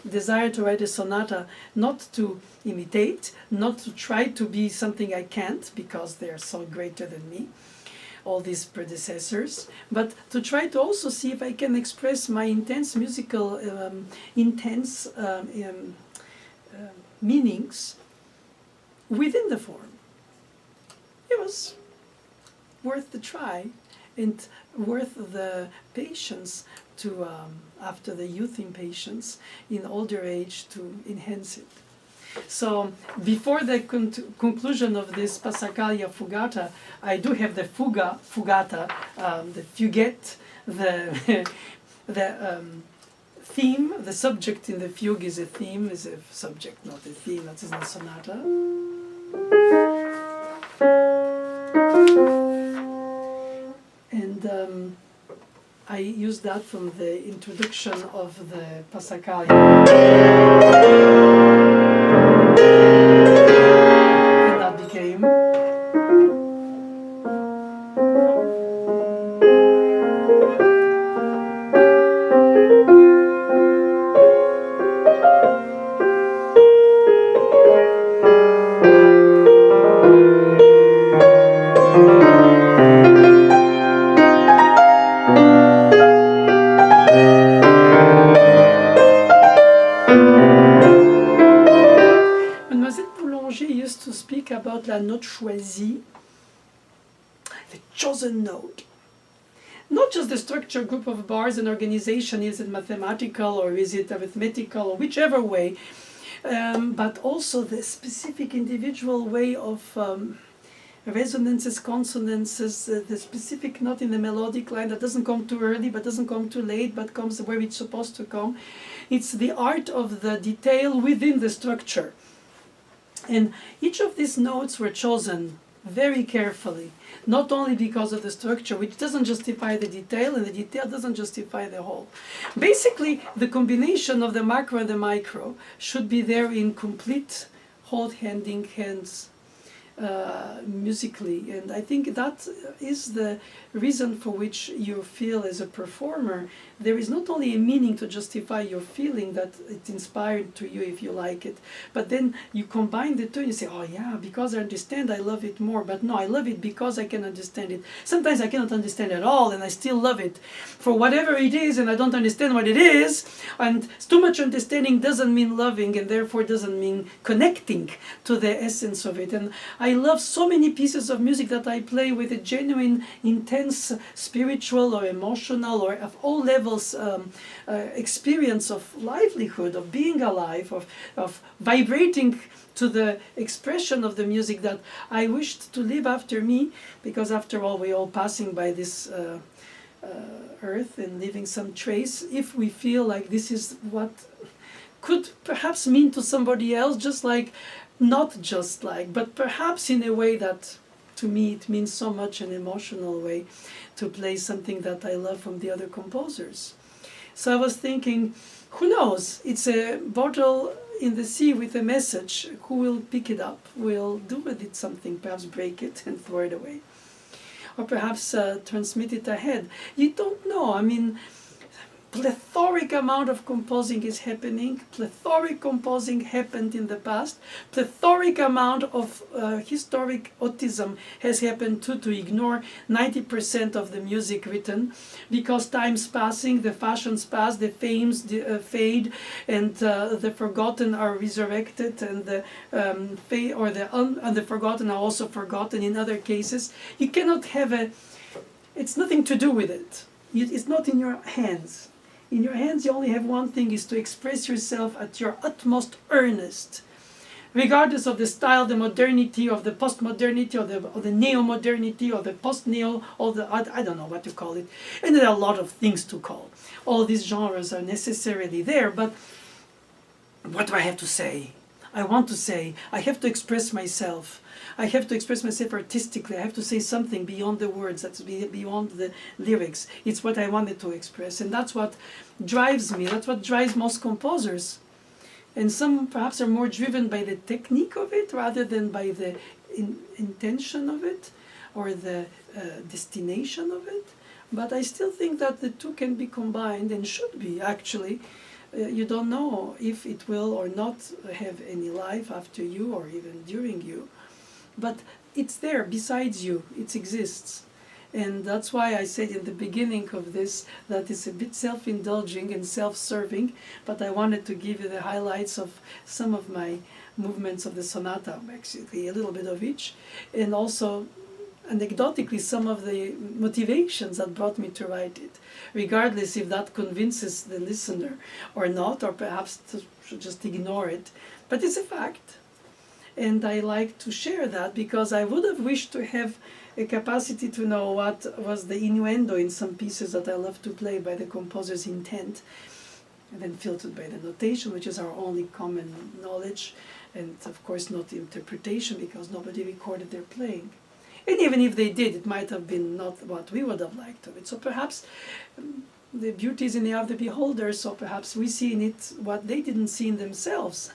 desire to write a sonata, not to imitate, not to try to be something I can't, because they're so greater than me, all these predecessors, but to try to also see if I can express my intense musical, meanings within the form. It was worth the try, and worth the patience to, after the youth impatience in older age, to enhance it. So before the conclusion of this Passacaglia Fugata, I do have the Fugata, the Fugette, the the theme, the subject in the fugue is a theme, is a subject, not a theme, that is in the sonata. And I use that from the introduction of the Passacaglia. And that became about la note choisie, the chosen note. Not just the structure, group of bars and organization, is it mathematical or is it arithmetical or whichever way, but also the specific individual way of resonances, consonances, the specific note in the melodic line that doesn't come too early but doesn't come too late but comes where it's supposed to come. It's the art of the detail within the structure. And each of these notes were chosen very carefully, not only because of the structure, which doesn't justify the detail, and the detail doesn't justify the whole. Basically, the combination of the macro and the micro should be there in complete hold-handing hands musically. And I think that is the reason for which you feel as a performer. There is not only a meaning to justify your feeling that it's inspired to you if you like it, but then you combine the two and you say, oh yeah, because I understand, I love it more. But no, I love it because I can understand it. Sometimes I cannot understand at all and I still love it for whatever it is, and I don't understand what it is. And too much understanding doesn't mean loving, and therefore doesn't mean connecting to the essence of it. And I love so many pieces of music that I play with a genuine, intense, spiritual or emotional or of all levels experience of livelihood, of being alive, of vibrating to the expression of the music that I wished to leave after me, because after all we're all passing by this earth and leaving some trace. If we feel like this is what could perhaps mean to somebody else, just like, not just like, but perhaps in a way that to me it means so much, an emotional way, to play something that I love from the other composers. So I was thinking, who knows, it's a bottle in the sea with a message. Who will pick it up, will do with it something, perhaps break it and throw it away, or perhaps transmit it ahead. You don't know. I mean, plethoric amount of composing is happening. Plethoric composing happened in the past. Plethoric amount of historic autism has happened too, to ignore 90% of the music written, because time's passing, the fashions pass, the fames fade, and the forgotten are resurrected, and the the forgotten are also forgotten in other cases. You cannot have it's nothing to do with it. It's not in your hands. In your hands, you only have one thing, is to express yourself at your utmost earnest, regardless of the style, the modernity, of the postmodernity, or the neo-modernity, or the post-neo, or the, I don't know what to call it. And there are a lot of things to call. All these genres are necessarily there, but what do I have to say? I want to say, I have to express myself. I have to express myself artistically. I have to say something beyond the words, that's beyond the lyrics. It's what I wanted to express, and that's what drives me. That's what drives most composers. And some perhaps are more driven by the technique of it rather than by the intention of it or the destination of it. But I still think that the two can be combined, and should be, actually. You don't know if it will or not have any life after you or even during you. But it's there, besides you, it exists. And that's why I said in the beginning of this that it's a bit self-indulging and self-serving, but I wanted to give you the highlights of some of my movements of the sonata, actually a little bit of each, and also anecdotically some of the motivations that brought me to write it, regardless if that convinces the listener or not, or perhaps should just ignore it. But it's a fact. And I like to share that because I would have wished to have a capacity to know what was the innuendo in some pieces that I love to play by the composer's intent, and then filtered by the notation, which is our only common knowledge, and of course not the interpretation because nobody recorded their playing. And even if they did, it might have been not what we would have liked of it. So perhaps the beauty is in the eye of the beholder, so perhaps we see in it what they didn't see in themselves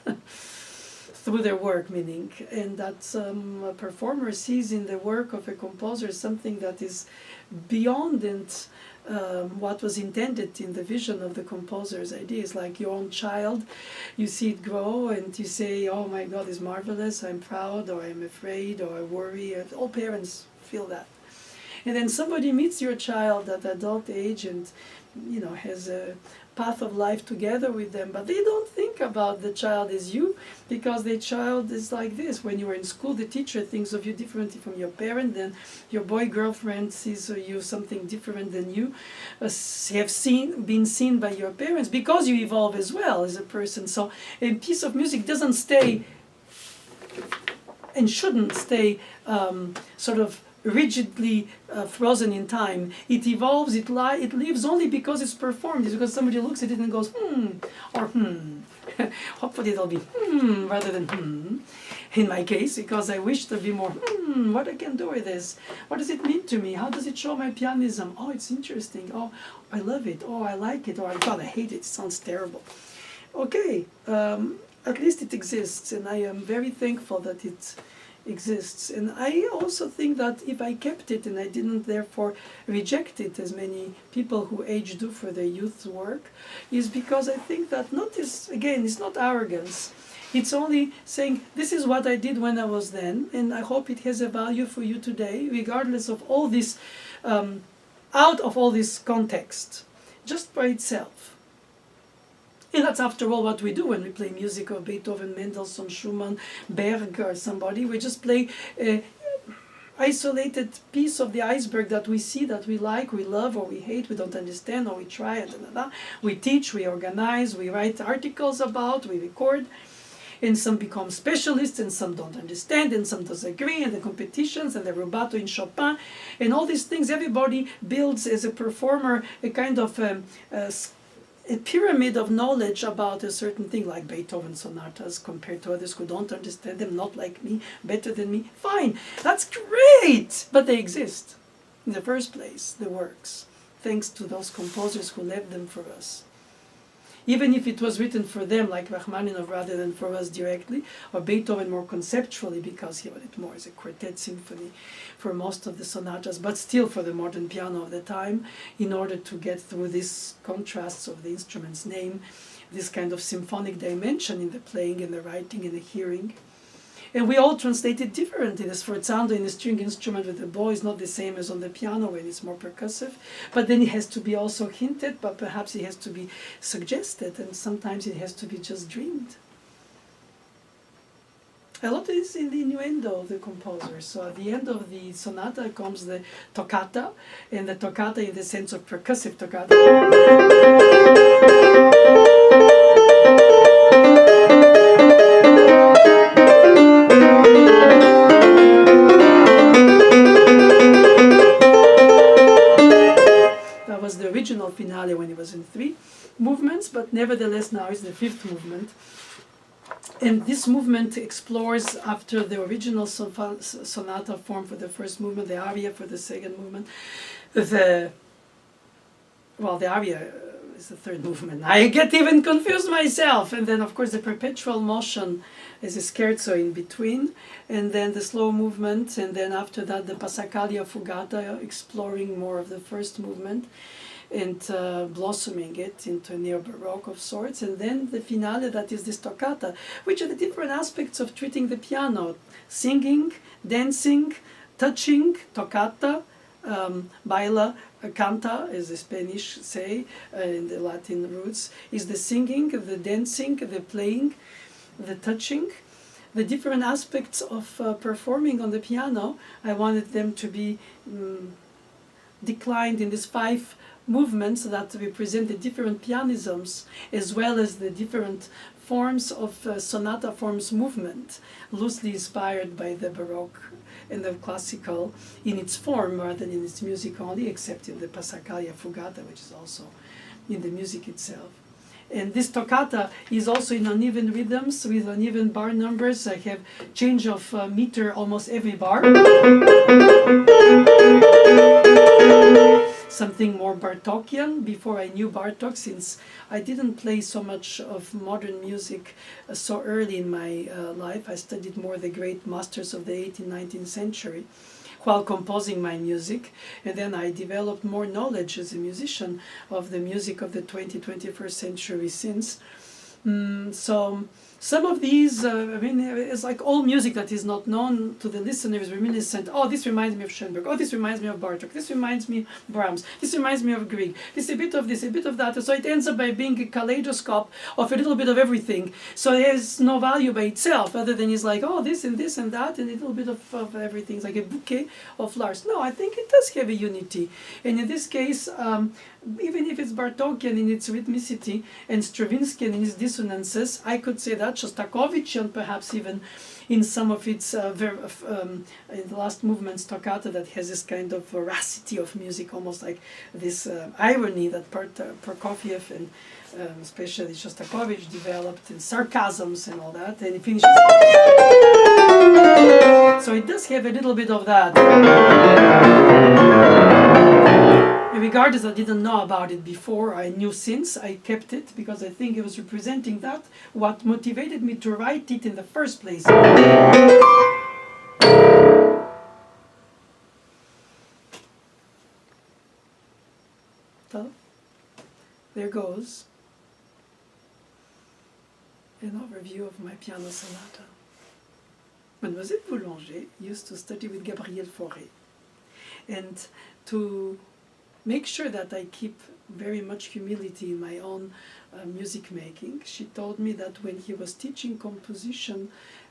through their work, meaning, and that a performer sees in the work of a composer something that is beyond and what was intended in the vision of the composer's ideas. Like your own child, you see it grow and you say, oh my God, it's marvelous, I'm proud, or I'm afraid, or I worry. All parents feel that. And then somebody meets your child at adult age and has a path of life together with them, but they don't think about the child as you, because the child is like this. When you are in school, the teacher thinks of you differently from your parent, then your boy girlfriend sees you something different than you have been seen by your parents, because you evolve as well as a person. So a piece of music doesn't stay and shouldn't stay sort of rigidly frozen in time. It evolves, it lives only because it's performed. It's because somebody looks at it and goes, or Hopefully it'll be rather than in my case, because I wish to be more what I can do with this. What does it mean to me? How does it show my pianism? Oh, it's interesting. Oh, I love it. Oh, I like it. Oh, God, I hate it. It sounds terrible. Okay, at least it exists, and I am very thankful that it exists. And I also think that if I kept it and I didn't therefore reject it, as many people who age do for their youth's work, is because I think that it's not arrogance. It's only saying, this is what I did when I was then, and I hope it has a value for you today, regardless of all this, out of all this context, just by itself. And that's, after all, what we do when we play music of Beethoven, Mendelssohn, Schumann, Berg, or somebody. We just play an isolated piece of the iceberg that we see, that we like, we love, or we hate, we don't understand, or we try, and we teach, we organize, we write articles about, we record. And some become specialists, and some don't understand, and some disagree, and the competitions, and the rubato in Chopin, and all these things. Everybody builds, as a performer, a kind of a pyramid of knowledge about a certain thing, like Beethoven sonatas compared to others who don't understand them, not like me, better than me. Fine, that's great, but they exist in the first place, the works, thanks to those composers who left them for us. Even if it was written for them, like Rachmaninoff, rather than for us directly, or Beethoven more conceptually, because he wrote it more as a quartet symphony for most of the sonatas, but still for the modern piano of the time, in order to get through these contrasts of the instrument's name, this kind of symphonic dimension in the playing and the writing and the hearing. And we all translate it differently. The sforzando in a string instrument with the bow is not the same as on the piano, when it's more percussive. But then it has to be also hinted, but perhaps it has to be suggested, and sometimes it has to be just dreamed. A lot is in the innuendo of the composer. So at the end of the sonata comes the toccata, and the toccata in the sense of percussive toccata. The original finale when it was in 3 movements, but nevertheless now is the 5th movement. And this movement explores, after the original sonata form for the first movement, the aria for the second movement, the aria is the 3rd movement. I get even confused myself. And then, of course, the perpetual motion is a scherzo in between, and then the slow movement, and then after that the Passacaglia Fugata, exploring more of the first movement and blossoming it into a neo-baroque of sorts, and then the finale, that is this toccata, which are the different aspects of treating the piano: singing, dancing, touching, toccata, baila, canta, as the Spanish say, in the Latin roots, is the singing, the dancing, the playing, the touching, the different aspects of performing on the piano, I wanted them to be declined in these 5 movements that represent the different pianisms, as well as the different forms of sonata forms movement, loosely inspired by the Baroque and the classical in its form rather than in its music only, except in the Passacaglia Fugata, which is also in the music itself. And this toccata is also in uneven rhythms with uneven bar numbers. I have change of meter almost every bar. Something more Bartokian before I knew Bartok, since I didn't play so much of modern music so early in my life. I studied more the great masters of the 18th, 19th century while composing my music, and then I developed more knowledge as a musician of the music of the 20th, 21st century since. So some of these, I mean, it's like all music that is not known to the listener is reminiscent. Oh, this reminds me of Schoenberg. Oh, this reminds me of Bartok. This reminds me of Brahms. This reminds me of Grieg. This, a bit of this, a bit of that. So it ends up by being a kaleidoscope of a little bit of everything. So it has no value by itself, other than it's like, oh, this and that, and a little bit of everything. It's like a bouquet of flowers. No, I think it does have a unity. And in this case, even if it's Bartokian in its rhythmicity and Stravinsky in its dissonances, I could say that Shostakovichian perhaps even in some of its in the last movement toccata that has this kind of veracity of music, almost like this irony that Prokofiev and especially Shostakovich developed, and sarcasms and all that, and it finishes. So it does have a little bit of that. Regardless, I didn't know about it before, I knew since, I kept it because I think it was representing that, what motivated me to write it in the first place. So, there goes an overview of my piano sonata. Mademoiselle Boulanger used to study with Gabriel Fauré, and to make sure that I keep very much humility in my own music making, she told me that when he was teaching composition,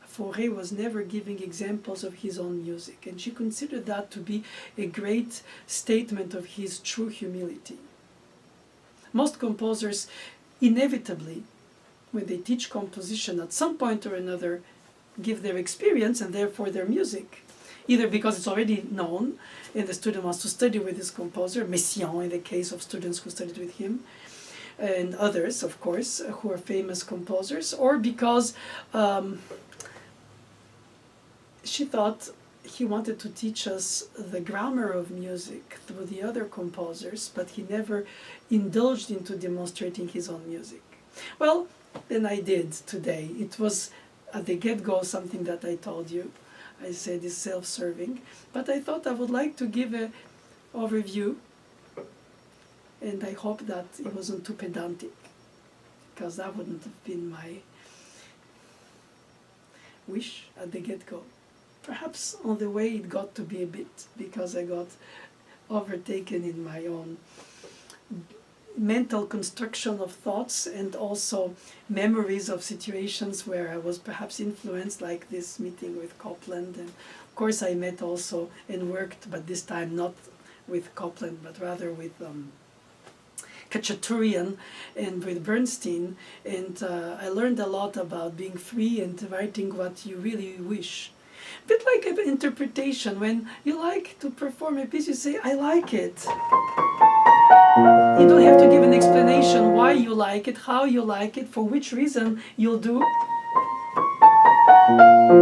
Fauré was never giving examples of his own music, and she considered that to be a great statement of his true humility. Most composers inevitably, when they teach composition, at some point or another give their experience and therefore their music, either because it's already known and the student wants to study with this composer, Messiaen in the case of students who studied with him, and others, of course, who are famous composers, or because she thought he wanted to teach us the grammar of music through the other composers, but he never indulged into demonstrating his own music. Well, then I did today. It was at the get-go something that I told you. I said is self-serving, but I thought I would like to give an overview, and I hope that it wasn't too pedantic, because that wouldn't have been my wish at the get-go. Perhaps on the way it got to be a bit, because I got overtaken in my own mental construction of thoughts and also memories of situations where I was perhaps influenced, like this meeting with Copland. And of course I met also and worked, but this time not with Copland, but rather with Khachaturian and with Bernstein. And I learned a lot about being free and writing what you really wish. A bit like an interpretation. When you like to perform a piece, you say, I like it. You don't have to give an explanation why you like it, how you like it, for which reason you'll do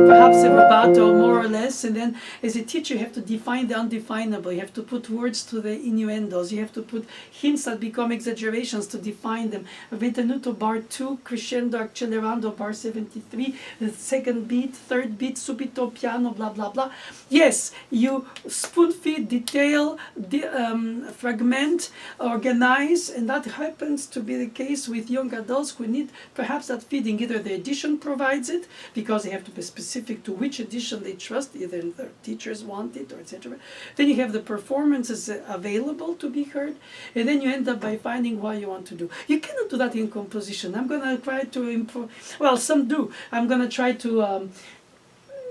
perhaps a rubato more or less, and then as a teacher you have to define the undefinable, you have to put words to the innuendos, you have to put hints that become exaggerations to define them. Vetenuto bar 2, crescendo, accelerando bar 73, the second beat, third beat, subito, piano, blah blah blah. Yes, you spoon feed, detail, fragment, organize, and that happens to be the case with young adults who need perhaps that feeding. Either the edition provides it, because they have to be specific to which edition they trust, either the teachers want it or etc. Then you have the performances available to be heard, and then you end up by finding what you want to do. You cannot do that in composition. I'm going to try to improve. Well, some do. I'm going to try to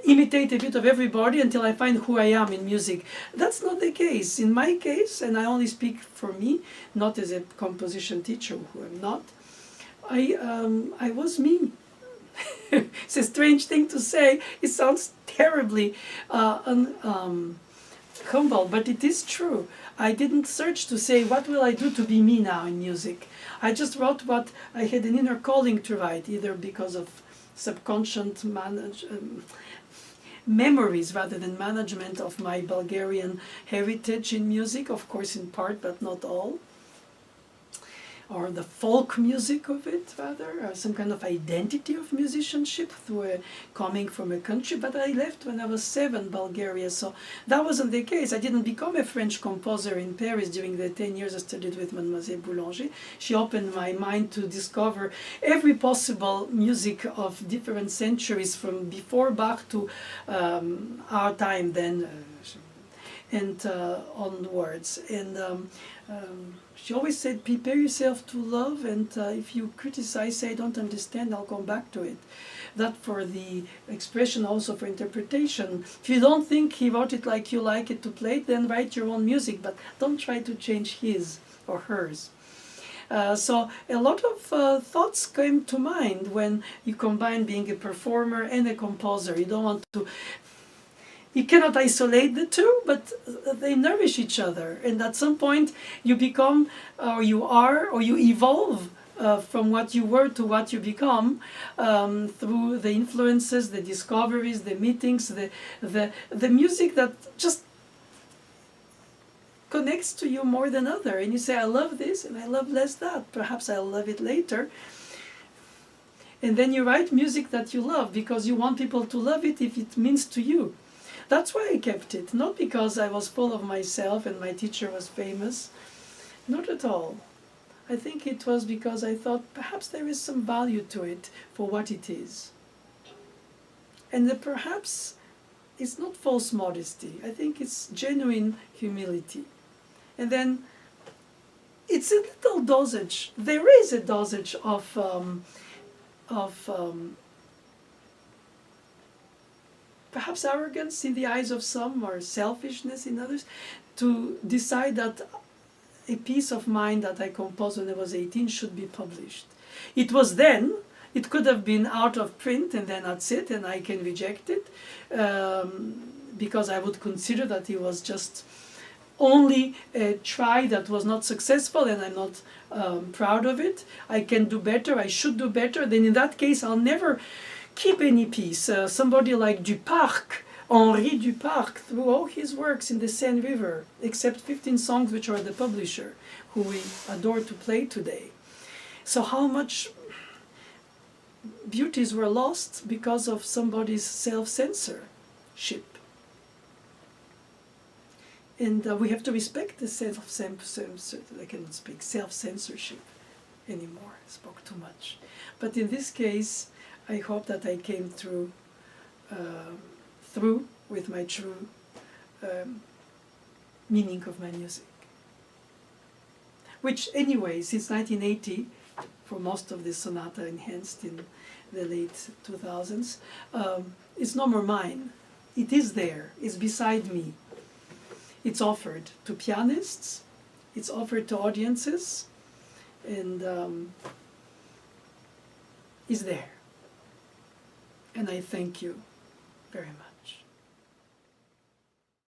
imitate a bit of everybody until I find who I am in music. That's not the case. In my case, and I only speak for me, not as a composition teacher, who I'm not, I was me. It's a strange thing to say. It sounds terribly humble, but it is true. I didn't search to say, what will I do to be me now in music? I just wrote what I had an inner calling to write, either because of subconscious memories rather than management of my Bulgarian heritage in music, of course in part, but not all. Or the folk music of it, rather, or some kind of identity of musicianship through coming from a country. But I left when I was 7, Bulgaria, so that wasn't the case. I didn't become a French composer in Paris during the 10 years I studied with Mademoiselle Boulanger. She opened my mind to discover every possible music of different centuries, from before Bach to our time then, and onwards. And she always said, prepare yourself to love, and if you criticize, say I don't understand, I'll come back to it. That for the expression, also for interpretation. If you don't think he wrote it like you like it to play it, then write your own music, but don't try to change his or hers. So a lot of thoughts came to mind when you combine being a performer and a composer. You don't want to... You cannot isolate the two, but they nourish each other. And at some point you become, or you are, or you evolve from what you were to what you become through the influences, the discoveries, the meetings, the music that just connects to you more than other. And you say, I love this and I love less that. Perhaps I'll love it later. And then you write music that you love because you want people to love it if it means to you. That's why I kept it, not because I was full of myself and my teacher was famous, not at all. I think it was because I thought perhaps there is some value to it for what it is. And the perhaps is not false modesty, I think it's genuine humility. And then it's a little dosage, there is a dosage of perhaps arrogance in the eyes of some, or selfishness in others, to decide that a piece of mine that I composed when I was 18 should be published. It was then, it could have been out of print and then that's it, and I can reject it, because I would consider that it was just only a try that was not successful, and I'm not proud of it. I can do better, I should do better. Then in that case I'll never keep any piece. Somebody like Duparc, Henri Duparc, threw all his works in the Seine River, except 15 songs which are the publisher, who we adore to play today. So how much beauties were lost because of somebody's self-censorship. And we have to respect the self-censorship. I cannot speak self-censorship anymore, I spoke too much. But in this case, I hope that I came through with my true meaning of my music. Which anyway, since 1980, for most of this sonata enhanced in the late 2000s, it's no more mine. It is there, it's beside me. It's offered to pianists, it's offered to audiences, and is there. And I thank you very much.